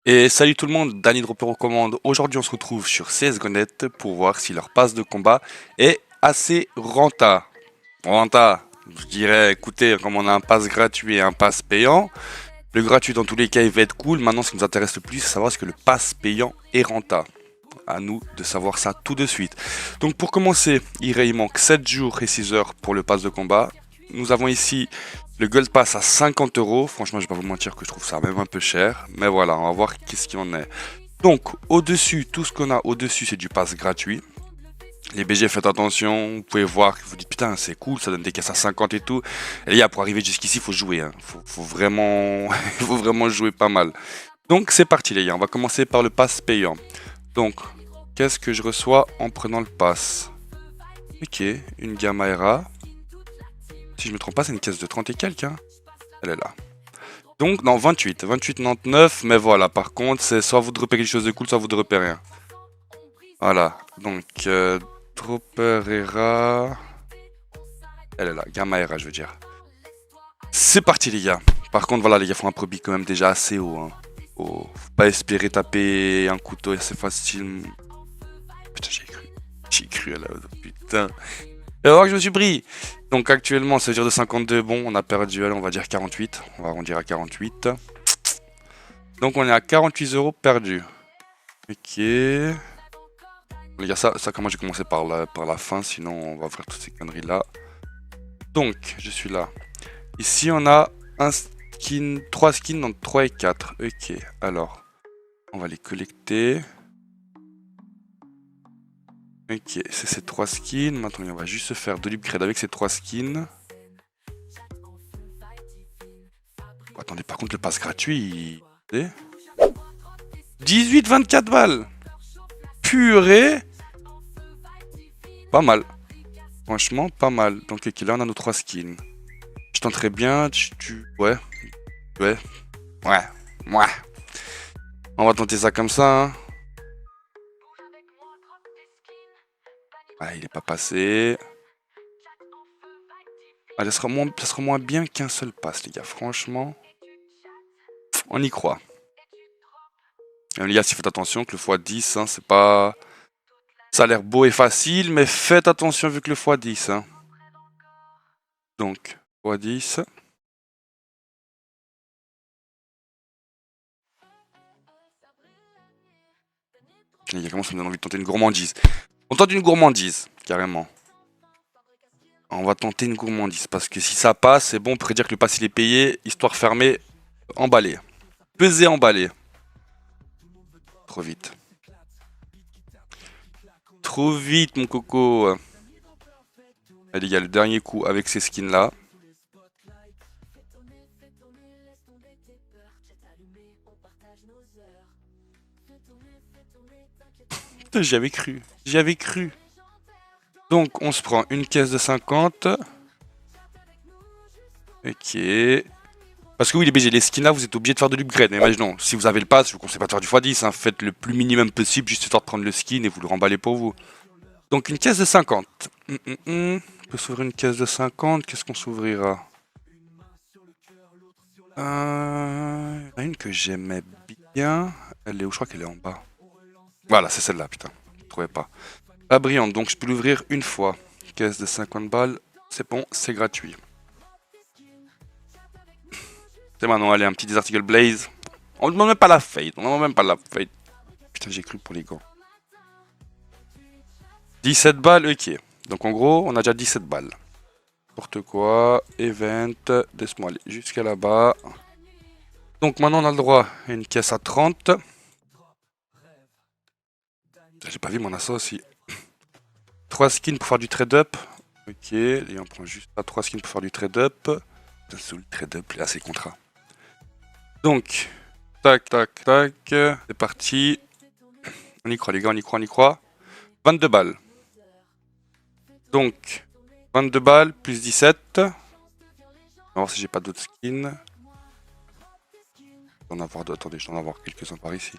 Et salut tout le monde, Danny Dropper recommande. Aujourd'hui on se retrouve sur CSGO.net pour voir si leur passe de combat est assez renta. Renta, je dirais, écoutez, comme on a un pass gratuit et un pass payant, le gratuit dans tous les cas il va être cool. Maintenant ce qui nous intéresse le plus c'est savoir ce que le pass payant est renta. À nous de savoir ça tout de suite. Donc pour commencer, il manque 7 jours et 6 heures pour le pass de combat. Nous avons ici le Gold Pass à 50 euros. Franchement, je vais pas vous mentir que je trouve ça même un peu cher. Mais voilà, on va voir qu'est-ce qu'il en est. Donc, au-dessus, tout ce qu'on a au-dessus, c'est du pass gratuit. Les BG, faites attention. Vous pouvez voir que vous dites putain, c'est cool, ça donne des caisses à 50 et tout. Et les gars, pour arriver jusqu'ici, il faut jouer. Hein. Faut vraiment, faut vraiment jouer pas mal. Donc, c'est parti, les gars. On va commencer par le pass payant. Donc, qu'est-ce que je reçois en prenant le pass? Ok, une Gamma. Si je me trompe pas, c'est une caisse de 30 et quelques. Hein. Elle est là. Donc, non, 28. 28,99. Mais voilà, par contre, c'est soit vous dropez quelque chose de cool, soit vous dropez rien. Voilà. Donc, Dropper Era. Elle est là. Gamma Era, je veux dire. C'est parti, les gars. Par contre, voilà, les gars, faut un probit quand même déjà assez haut. Hein. Faut pas espérer taper un couteau assez facile. Putain, j'ai cru. J'ai cru à la. Putain. Et alors que je me suis pris. Donc actuellement, ça veut dire de 52. Bon, on a perdu, allez, on va dire 48. On va arrondir à 48. Donc on est à 48 euros perdus. Ok. Les gars, ça comment j'ai commencé par la fin, sinon on va faire toutes ces conneries là. Donc, je suis là. Ici, on a un skin, 3 skins, donc 3 et 4. Ok, alors, on va les collecter. Ok, c'est ces 3 skins. Maintenant, on va juste se faire de l'upgrade avec ces 3 skins. Oh, attendez, par contre, le pass gratuit, 18-24 balles. Purée. Pas mal. Franchement, pas mal. Donc, ok, là, on a nos 3 skins. Je tenterais bien. Ouais. Ouais. Ouais. Ouais. On va tenter ça comme ça. Hein. Ah, il est pas passé. Ah, ça sera moins bien qu'un seul pass, les gars. Franchement, on y croit. Et les gars, si faites attention que le x10, hein, c'est pas... Ça a l'air beau et facile, mais faites attention vu que le x10. Hein. Donc, x10. Les gars, comment ça me donne envie de tenter une gourmandise. On tente une gourmandise, carrément. On va tenter une gourmandise, parce que si ça passe, c'est bon, on pourrait dire que le pass il est payé, histoire fermée, emballé. Pesé, emballé. Trop vite. Trop vite, mon coco. Allez, les gars, le dernier coup avec ces skins là. Putain, j'y avais cru. J'y avais cru. Donc, on se prend une caisse de 50. Ok. Parce que oui, les BG, les skins là, vous êtes obligé de faire de l'upgrade. Mais imaginons, si vous avez le pass, je vous conseille pas de faire du x10. Hein, faites le plus minimum possible, juste histoire de prendre le skin et vous le remballez pour vous. Donc, une caisse de 50. On peut s'ouvrir une caisse de 50. Qu'est-ce qu'on s'ouvrira? Il y en a une que j'aimais bien. Elle est où? Je crois qu'elle est en bas. Voilà, c'est celle-là, putain. Je ne trouvais pas. La brillante, donc je peux l'ouvrir une fois. Caisse de 50 balles. C'est bon, c'est gratuit. C'est maintenant, allez, un petit Desarticle Blaze. On ne demande même pas la fade. On ne demande même pas la fade. Putain, j'ai cru pour les gants. 17 balles, ok. Donc en gros, on a déjà 17 balles. N'importe quoi. Event. Laisse-moi aller jusqu'à là-bas. Donc maintenant, on a le droit à une caisse à 30. J'ai pas vu mon assa aussi. 3 skins pour faire du trade-up. Ok, et on prend juste 3 skins pour faire du trade-up. Sous le trade-up, là c'est contrat. Donc, tac, tac, tac. C'est parti. On y croit, les gars, on y croit, on y croit. 22 balles. Donc, 22 balles plus 17. On va voir si j'ai pas d'autres skins. Je dois en avoir d'autres. Attendez, je dois en avoir quelques-uns par ici.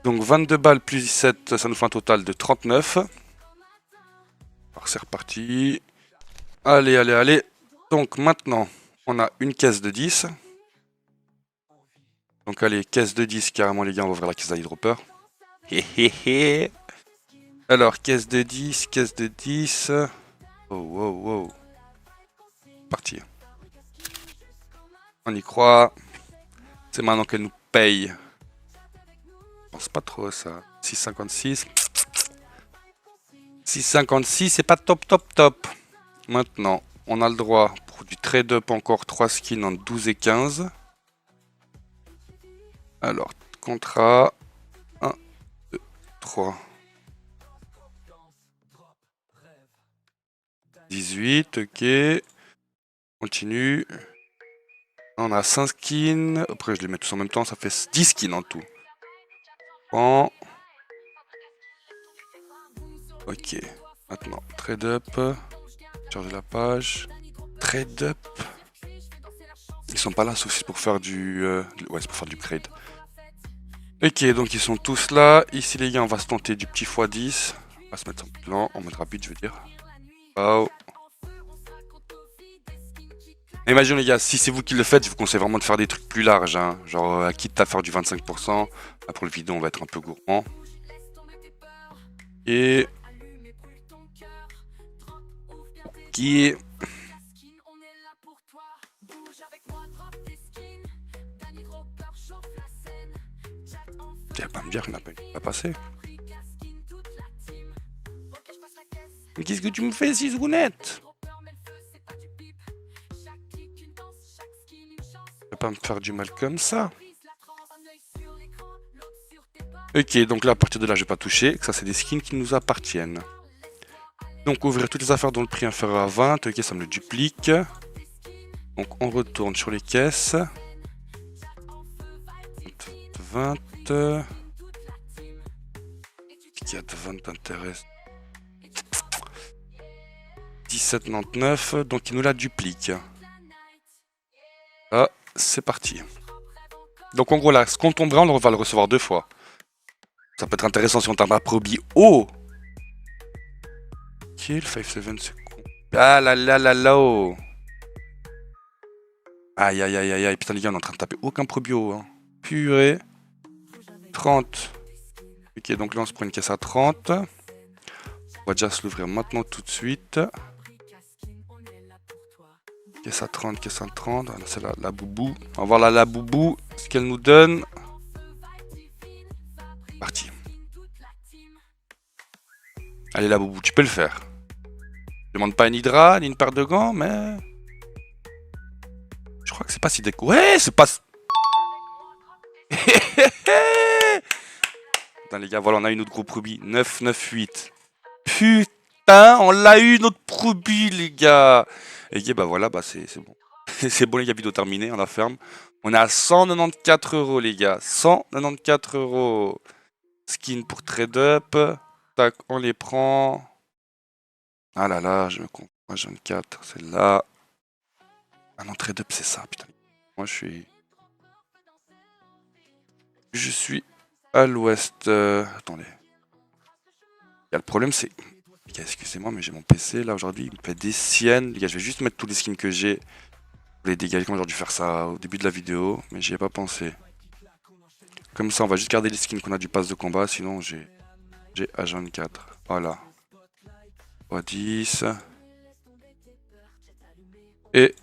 Donc, 22 balles plus 17, ça nous fait un total de 39. Alors, c'est reparti. Allez, allez, allez. Donc, maintenant, on a une caisse de 10. Donc allez, caisse de 10 carrément les gars, on va ouvrir la caisse d'eyedropper. Héhéhé. Alors, caisse de 10, caisse de 10. Oh, wow, wow. Parti. On y croit. C'est maintenant qu'elle nous paye. Je pense pas trop ça. 6,56. 6,56, c'est pas top, top, top. Maintenant, on a le droit pour du trade-up encore 3 skins en 12 et 15. Alors, contrat 1, 2, 3. 18, ok. Continue. On a 5 skins. Après, je les mets tous en même temps, ça fait 10 skins en tout. Bon. Ok. Maintenant, trade up. Charger la page. Trade up. Ils sont pas là, sauf si c'est pour faire du... ouais, c'est pour faire du trade. Ok, donc ils sont tous là. Ici, les gars, on va se tenter du petit x10. On va se mettre en plan, en mode rapide, je veux dire. Wow. Imaginez les gars, si c'est vous qui le faites, je vous conseille vraiment de faire des trucs plus larges. Hein. Genre, quitte à faire du 25%. Là, pour le vidéo, on va être un peu gourmand. Et... Qui est... Tu vas pas me dire qu'il n'a pas passé. Mais qu'est-ce que tu me fais, Zizgounette? Tu vas pas me faire du mal comme ça. Ok, donc là, à partir de là, je vais pas toucher. Ça, c'est des skins qui nous appartiennent. Donc, ouvrir toutes les affaires dont le prix est inférieur à 20. Ok, ça me le duplique. Donc, on retourne sur les caisses. 20. Qui a de 20 t'intéresse? 17,99. Donc, il nous la duplique. Ah, c'est parti. Donc, en gros, là, ce qu'on tombera, on va le recevoir 2 fois. Ça peut être intéressant si on tape un Probi haut. Ok, le 5-7, c'est con. Ah là là là là oh. Aïe aïe aïe aïe aïe. Putain, les gars, on est en train de taper aucun probio. Hein. Purée. 30. Ok, donc là, on se prend une caisse à 30. On va déjà se l'ouvrir maintenant tout de suite. Caisse à 30, caisse à 30. Ah, c'est la boubou. On va voir la boubou. Ce qu'elle nous donne. Parti. Allez, la boubou, tu peux le faire. Je demande pas une hydra, ni une paire de gants, mais... Je crois que c'est pas si déco. Ouais, c'est pas... Putain, les gars, voilà, on a une autre gros Probi. 9, 9, 8. Putain, on l'a eu, notre Probi, les gars. Et bah voilà, bah c'est bon. C'est bon, les gars, vidéo terminée, on la ferme. On est à 194 euros, les gars. 194 euros. Skin pour trade up. Tac, on les prend. Ah là là, je me comprends. 24, c'est là. Ah non, trade up, c'est ça, putain. Moi, je suis à l'ouest. Attendez. Le problème, c'est... Les gars, excusez-moi, mais j'ai mon PC, là, aujourd'hui, il me fait des siennes. Les gars, je vais juste mettre tous les skins que j'ai. Pour les dégager, comme j'aurais dû faire ça au début de la vidéo, mais j'y ai pas pensé. Comme ça, on va juste garder les skins qu'on a du pass de combat, sinon j'ai H24. Voilà. x10. Et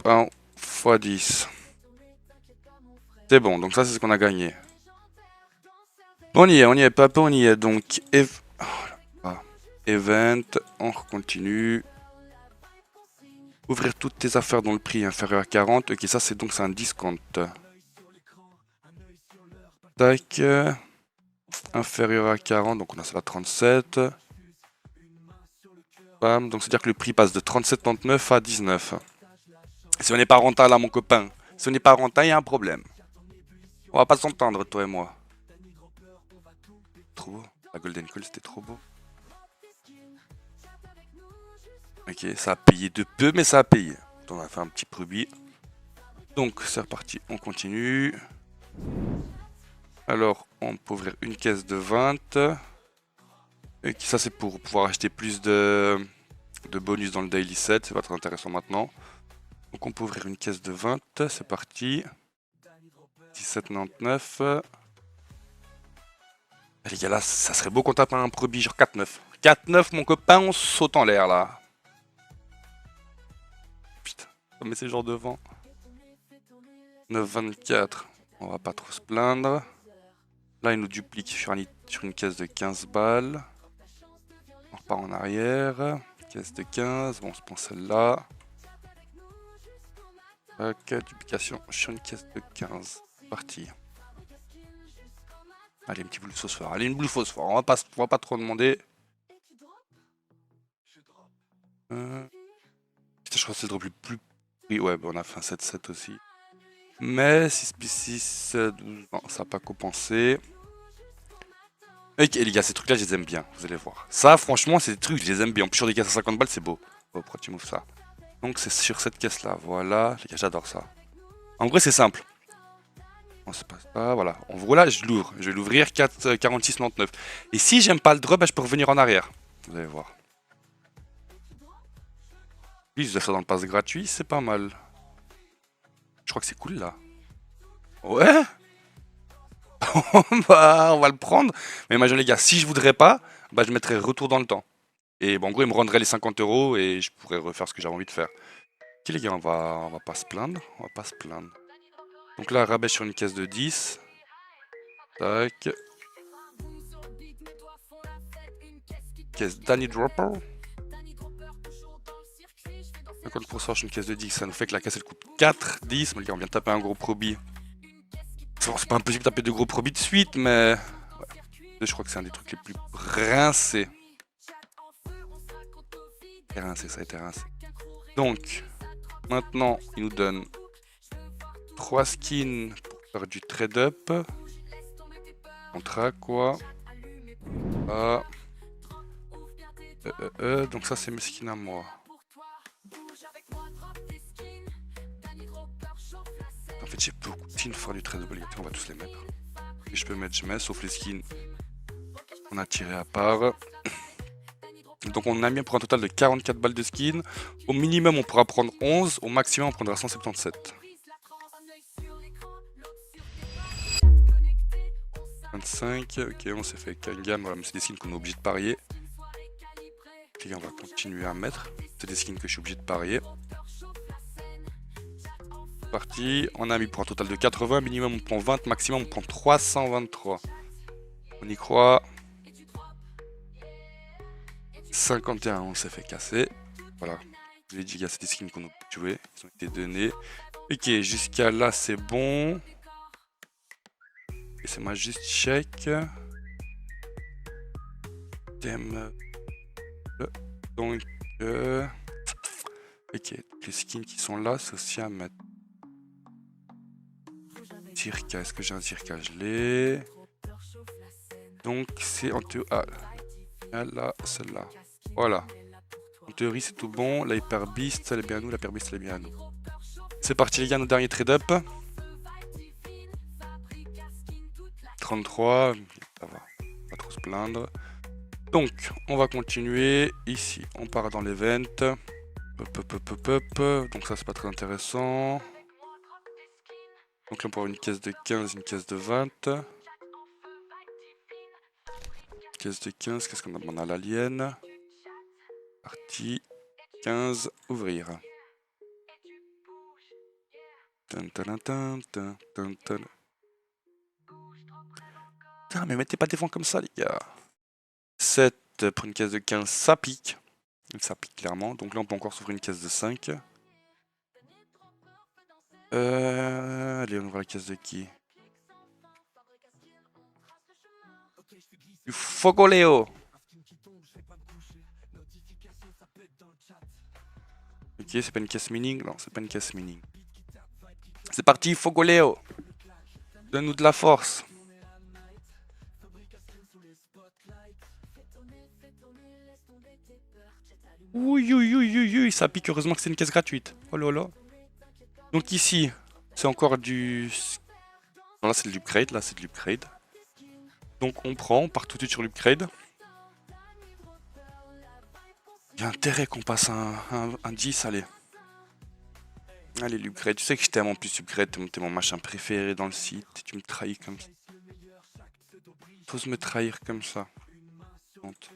1 x10. C'est bon, donc ça c'est ce qu'on a gagné. On y est, papa, on y est. Donc, event, on continue. Ouvrir toutes tes affaires dont le prix est inférieur à 40. Ok, ça c'est donc un discount. Tac. Inférieur à 40, donc on a ça à 37. Bam, donc c'est-à-dire que le prix passe de 37,99 à 19. Si on n'est pas rentable là, mon copain. Si on n'est pas rentable, il y a un problème. On va pas s'entendre, toi et moi. Trop beau. La Golden Call, c'était trop beau. Ok, ça a payé de peu, mais ça a payé. On a fait un petit produit. Donc, c'est reparti. On continue. Alors, on peut ouvrir une caisse de 20. Et ça, c'est pour pouvoir acheter plus de bonus dans le daily set. Ça va être intéressant maintenant. Donc, on peut ouvrir une caisse de 20. C'est parti. 17,99. Les gars, là, ça serait beau qu'on tape un Probi genre 4,9. 4,9, mon copain, on saute en l'air, là. Putain, mais c'est genre devant. 9,24. On va pas trop se plaindre. Là, il nous duplique sur une caisse de 15 balles. On repart en arrière. Caisse de 15. Bon, on se prend celle-là. Ok, duplication sur une caisse de 15. Parti. Allez, un petit boule de phosphore. Allez, une boule de phosphore. On va pas trop demander. Putain, je crois que c'est le drop le plus. Oui, ouais, bah on a fait un 7-7 aussi. Mais 6 12, non, ça n'a pas compensé. Ok, les gars, ces trucs-là, je les aime bien, vous allez voir. Ça, franchement, ces trucs, je les aime bien. En plus, sur des caisses à 50 balles, c'est beau. Oh, pourquoi tu m'ouvres ça? Donc, c'est sur cette caisse-là. Voilà, les gars, j'adore ça. En vrai, c'est simple. On se passe pas, voilà. En gros, là, je l'ouvre. Je vais l'ouvrir 46,99. Et si j'aime pas le drop, bah, je peux revenir en arrière. Vous allez voir. Lui, je dois faire dans le pass gratuit, c'est pas mal. Je crois que c'est cool, là. Ouais. Bah, on va le prendre. Mais imagine les gars, si je voudrais pas, bah je mettrais retour dans le temps. Et bon, en gros, il me rendrait les 50 € et je pourrais refaire ce que j'avais envie de faire. Ok les gars, on va pas se plaindre. On va pas se plaindre. Donc là, rabais sur une caisse de 10. Tac. Caisse Danny Dropper. 50% sur une caisse de 10, ça nous fait que la caisse elle coûte 4, 10. Mais les gars, on vient de taper un gros probie. C'est pas impossible de taper de gros probis de suite, mais ouais. Je crois que c'est un des trucs les plus rincés. Rincé, ça a été rincé. Donc, maintenant, il nous donne 3 skins pour faire du trade-up. Contrat, quoi. Ah. Donc ça, c'est mes skins à moi. En fait, j'ai beaucoup de skins pour faire du trade-up. On va tous les mettre. Et je peux mettre, je mets, sauf les skins qu'on a tiré à part. Donc on a mis pour un total de 44 balles de skin. Au minimum on pourra prendre 11, au maximum on prendra 177. 25, ok on s'est fait Kangam, voilà, mais c'est des skins qu'on est obligé de parier. Ok, on va continuer à mettre. C'est des skins que je suis obligé de parier. Parti, on a mis pour un total de 80, minimum on prend 20, maximum on prend 323. On y croit. 51, on s'est fait casser. Voilà. Je vous ai dit, c'est des skins qu'on a joué. Ils ont été donnés. Ok, jusqu'à là, c'est bon. Et c'est moi juste check. Thème. Donc. Ok, les skins qui sont là, c'est aussi à mettre. Circa, est-ce que j'ai un circa? Je l'ai. Donc, c'est en théorie. Ah, là, celle-là. Voilà. En théorie, c'est tout bon. La Hyper Beast, elle est bien à nous. La Hyper Beast, elle est bien à nous. C'est parti, les gars, nos derniers trade-up. 33. Ça va. Pas trop se plaindre. Donc, on va continuer. Ici, on part dans l'event. Donc, ça, c'est pas très intéressant. Donc, là, on peut avoir une caisse de 15, une caisse de 20. Caisse de 15, qu'est-ce qu'on a? On a l'alien. Partie 15, ouvrir. Putain, mais mettez pas des vents comme ça, les gars. 7 pour une caisse de 15, ça pique. Ça pique clairement. Donc là, on peut encore s'ouvrir une caisse de 5. Allez, on ouvre la caisse de qui? Du Fogoleo. Ok, c'est pas une caisse mining? Non, c'est pas une caisse mining. C'est parti, Fogoleo. Donne-nous de la force. Oui, ça pique. Heureusement que c'est une caisse gratuite. Oh là là. Donc ici, c'est encore du... Non, là c'est de l'upgrade, là c'est de l'upgrade. Donc on prend, on part tout de suite sur l'upgrade. Il y a intérêt qu'on passe un 10, allez. Allez, Upgrade, tu sais que je t'aime en plus, Upgrade, t'es mon machin préféré dans le site. Tu me trahis comme ça. T'oses me trahir comme ça. Honte.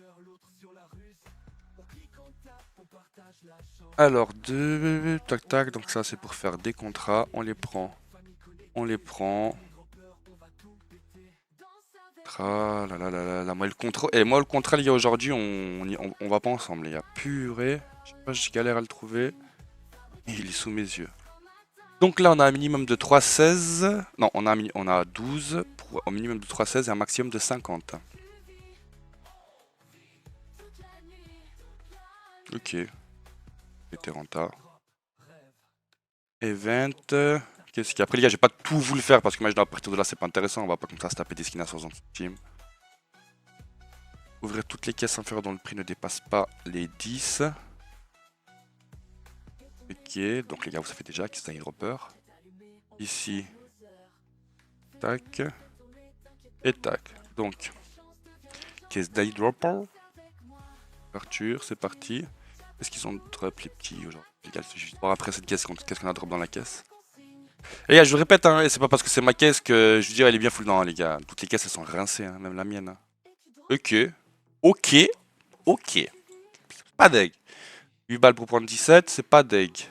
Alors, deux, tac tac, donc ça c'est pour faire des contrats, on les prend. On les prend. Là, là, là, là, là. Moi, le contrat, et moi, le contrat, les gars, aujourd'hui, on va pas ensemble, les gars. Purée. Je sais pas, je galère à le trouver. Il est sous mes yeux. Donc là, on a un minimum de 3,16. Non, on a 12 pour un minimum de 3,16 et un maximum de 50. Ok. C'était rentable. Event. Qu'est-ce qu'il y a après, les gars, j'ai pas tout voulu faire parce que imagine à partir de là, c'est pas intéressant. On va pas comme ça se taper des skins à 60 centimes. Ouvrir toutes les caisses inférieures dont le prix ne dépasse pas les 10. Ok, donc les gars, vous savez déjà que c'est un dropper. Ici, tac, et tac. Donc, caisse dropper. Ouverture, c'est parti. Est-ce qu'ils ont drop les petits aujourd'hui? Les gars, c'est juste voir après cette caisse, qu'est-ce qu'on a drop dans la caisse. Les gars, je vous répète, hein, et c'est pas parce que c'est ma caisse que je veux dire elle est bien full. Non, les gars, toutes les caisses elles sont rincées, hein, même la mienne. Hein. Ok, ok, ok. Pas deg. 8 balles pour prendre 17, c'est pas deg.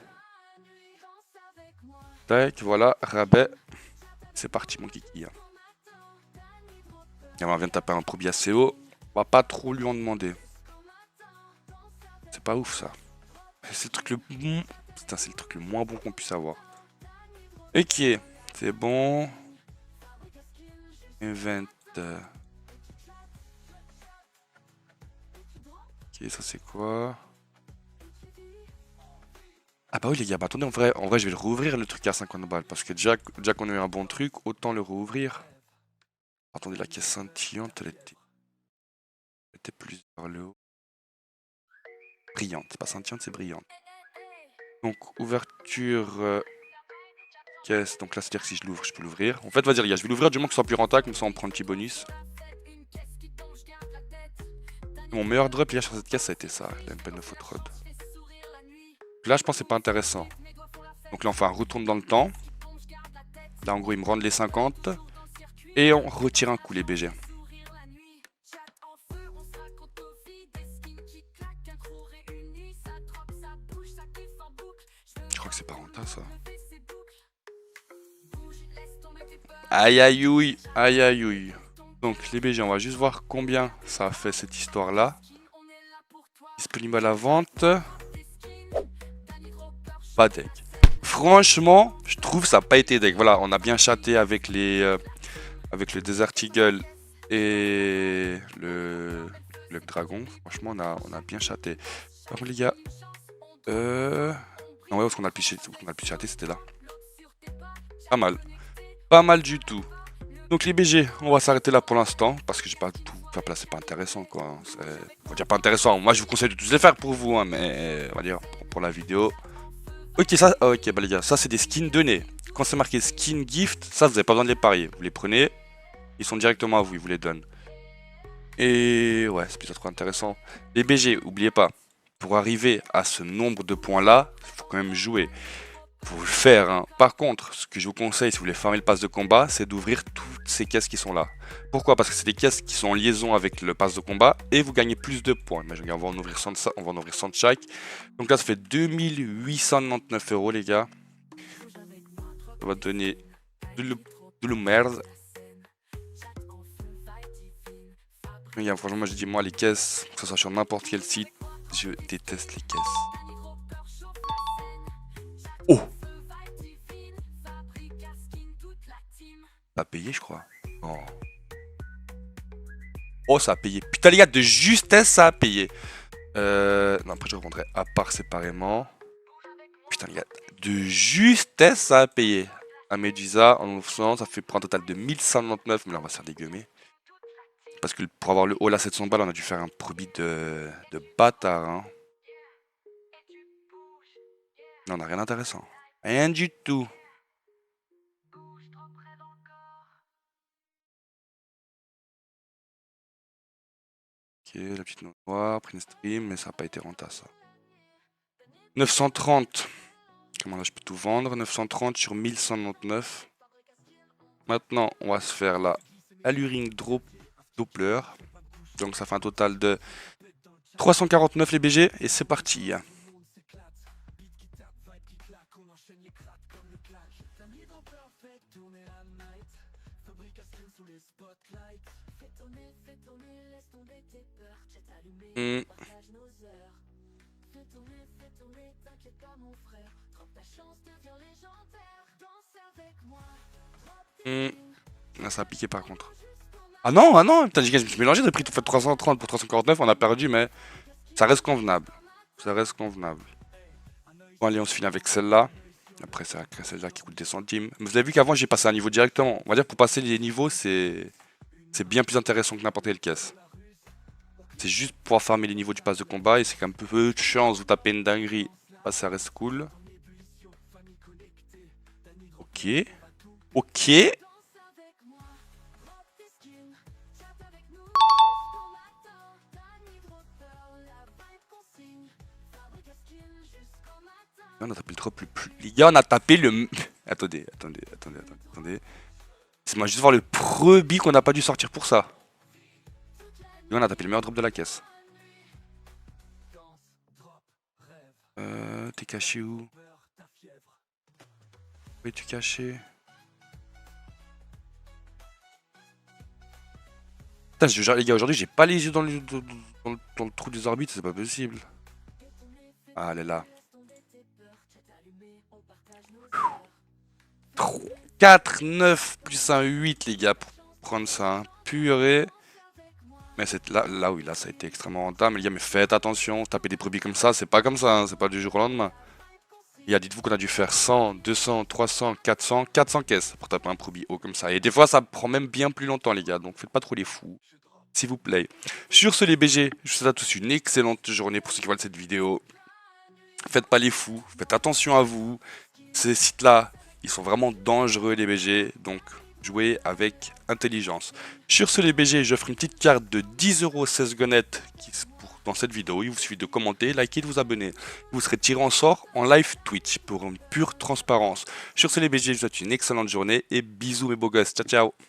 Tac, voilà, rabais. C'est parti, mon kiki. Hein. On vient de taper un Probi assez haut. On va pas trop lui en demander. C'est pas ouf ça. C'est le truc le bon. Putain, c'est le truc le moins bon qu'on puisse avoir. Ok, c'est bon. Event. Ok, ça c'est quoi? Ah bah oui les gars, bah attendez, en vrai je vais le rouvrir le truc à 50 balles. Parce que déjà qu'on a eu un bon truc, autant le rouvrir. Attendez, la caisse scintillante, elle était plus vers le haut. Brillante, c'est pas scintillante, c'est brillante. Donc ouverture caisse, donc là c'est-à-dire que si je l'ouvre, je peux l'ouvrir. En fait, vas-y les gars, je vais l'ouvrir du moment que ce soit plus rentable, comme ça on prend un petit bonus. Mon meilleur drop hier sur cette caisse, ça a été ça, la pen de Hot Rod. Là, je pense que c'est pas intéressant. Donc là, enfin, on retourne dans le temps. Là, en gros, ils me rendent les 50. Et on retire un coup, les BG. Je crois que c'est pas rentable, ça. Aïe, aïe, ouille. Aïe, aïe, ouille. Donc, les BG, on va juste voir combien ça a fait cette histoire-là. Disponible à la vente. Pas deck. Franchement, je trouve ça n'a pas été deck. Voilà, on a bien chatté avec avec le Desert Eagle et le Dragon. Franchement, on a bien chatté. Par contre, les gars, non, ouais, parce qu'on a le plus chaté, c'était là. Pas mal. Pas mal du tout. Donc les BG, on va s'arrêter là pour l'instant, parce que j'ai pas tout. Enfin, là, c'est pas intéressant, quoi. On va dire pas intéressant. Moi, je vous conseille de tous les faire pour vous, hein, mais on va dire pour la vidéo. Ok, ça, ok, bah les gars, ça c'est des skins donnés. Quand c'est marqué skin gift, ça vous avez pas besoin de les parier. Vous les prenez, ils sont directement à vous, ils vous les donnent. Et ouais, c'est plutôt trop intéressant. Les BG, oubliez pas, pour arriver à ce nombre de points là, il faut quand même jouer. Faut le faire. Hein. Par contre, ce que je vous conseille si vous voulez farmer le pass de combat, c'est d'ouvrir toutes ces caisses qui sont là. Pourquoi? Parce que c'est des caisses qui sont en liaison avec le pass de combat et vous gagnez plus de points. Mais on va en ouvrir 100 de ça, on va en ouvrir 100 de chaque. Donc là, ça fait 2899 euros, les gars. Ça va donner de la merde. Les gars, franchement, moi je dis, moi, les caisses, que ce soit sur n'importe quel site, je déteste les caisses. Oh! Ça a payé, je crois. Oh. Oh, ça a payé. Putain, les gars, de justesse, ça a payé. Non, après, je revendrai à part séparément. Putain, les gars, de justesse, ça a payé. Un Medusa en 900, ça fait pour un total de 1199. Mais là, on va se faire dégommer. Parce que pour avoir le haul à 700 balles, on a dû faire un probit de bâtard. Hein. Non, on n'a rien d'intéressant. Rien du tout. Ok, la petite note noire, print stream, mais ça n'a pas été rentable ça. 930. Comment là, je peux tout vendre? 930 sur 1199. Maintenant, on va se faire la Alluring Doppler. Donc ça fait un total de 349 les BG et c'est parti. Hmm. Là, ça a piqué par contre. Ah non, putain, je me suis mélangé, j'ai pris tout fait 330 pour 349, on a perdu, mais ça reste convenable. Ça reste convenable. Bon, allez, on se finit avec celle-là. Après, c'est celle-là qui coûte des centimes. Mais vous avez vu qu'avant, j'ai passé un niveau directement. On va dire que pour passer les niveaux, c'est bien plus intéressant que n'importe quelle caisse. C'est juste pour pouvoir farmer les niveaux du pass de combat et c'est qu'un peu de chance, vous tapez une dinguerie. Bah, ça reste cool. Ok. Ok. On a tapé le trop plus. Les gars, on a tapé le. Attendez. Laissez-moi juste voir le prebis qu'on n'a pas dû sortir pour ça. Et on a tapé le meilleur drop de la caisse. T'es caché où? Où es-tu caché? Putain, je jure, les gars, aujourd'hui, j'ai pas les yeux dans le trou des orbites, c'est pas possible. Ah, elle est là. 4, 9 plus un 8, les gars, pour prendre ça. Hein. Purée. Mais là, oui, là, ça a été extrêmement rentable. Mais les gars, mais faites attention. Taper des brebis comme ça, c'est pas comme ça. Hein, c'est pas du jour au lendemain. Les gars, dites-vous qu'on a dû faire 100, 200, 300, 400 caisses pour taper un brebis haut comme ça. Et des fois, ça prend même bien plus longtemps, les gars. Donc, faites pas trop les fous. S'il vous plaît. Sur ce, les BG, je vous souhaite à tous une excellente journée pour ceux qui voient cette vidéo. Faites pas les fous. Faites attention à vous. Ces sites-là, ils sont vraiment dangereux, les BG. Donc, jouez avec intelligence. Sur ce, les BG, j'offre une petite carte de 10 € 16 gonettes dans cette vidéo. Il vous suffit de commenter, liker, de vous abonner. Vous serez tiré en sort en live Twitch pour une pure transparence. Sur ce, les BG, je vous souhaite une excellente journée et bisous, mes beaux gosses. Ciao, ciao.